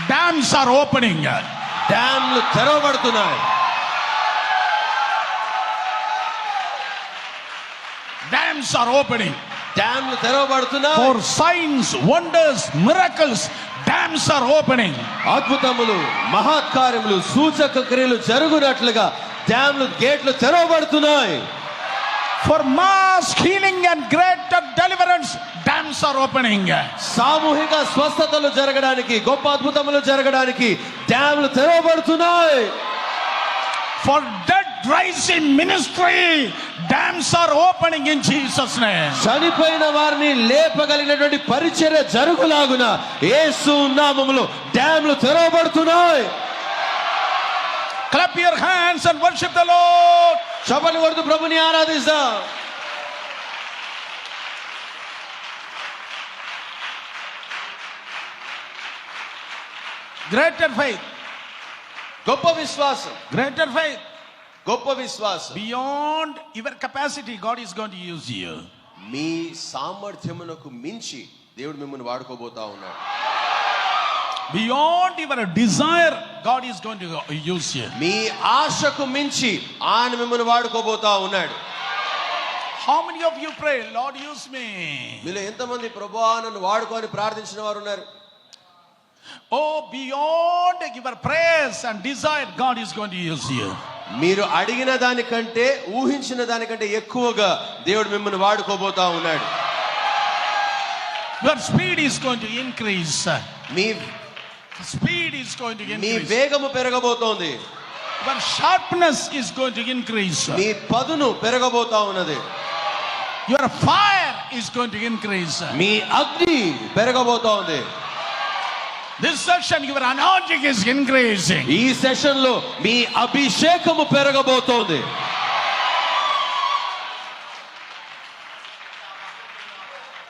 Dams are opening. డ్యామ్లు తెరవబడుతున్నాయి. Dams are opening. డ్యామ్లు తెరవబడుతున్నాయి. For signs, wonders, miracles, dams are opening. అద్భుతములు, మహత్కార్యములు, సూచక క్రియలు జరుగునట్లుగా డ్యామ్లు గేట్లు తెరవబడుతున్నాయి. For mass healing and greater deliverance, dams are opening. సామూహిక స్వస్థతలు జరగడానికి, గొప్ప అద్భుతములు జరగడానికి డ్యామ్లు తెరవబడుతున్నాయి. For dead rising ministry, dams are opening in Jesus' name. చనిపోయిన వారిని లేపగలిగినటువంటి పరిచర్య జరుగులాగున యేసు నామములో డ్యామ్లు తెరవబడుతున్నాయి. Clap your hands and worship the Lord. చప్పట్లు కొడుతూ ప్రభుని ఆరాధిస్తాం. Greater faith. గొప్ప విశ్వాసం, Greater faith. గొప్ప విశ్వాసం. Beyond your capacity, God is going to use you. మీ సామర్థ్యమునకు మించి దేవుడు మిమ్మల్ని వాడుకోబోతా ఉన్నాడు. Beyond your desire, God is going to use you. మీ ఆశకు మించి ఆయన మిమ్మల్ని వాడుకోబోతా ఉన్నాడు. How many of you pray, Lord, use me? మీలో ఎంతమంది ప్రభువా నన్ను వాడుకొని ప్రార్థించిన వారు ఉన్నారు? Oh, beyond your prayers and desire, God is going to use you. మీరు అడిగిన దానికంటే, ఊహించిన దానికంటే ఎక్కువగా దేవుడు మిమ్మల్ని వాడుకోబోతా ఉన్నాడు. Your speed is going to increase. Me Speed is going to me increase. వేగము పెరగబోతోంది. Your sharpness is going to increase. మీ పదును పెరగబోతా ఉన్నది. Your fire is going to increase. మీ అగ్ని పెరగబోతోంది. This session, your anointing is increasing. ఈ session లో మీ అభిషేకము పెరగబోతోంది.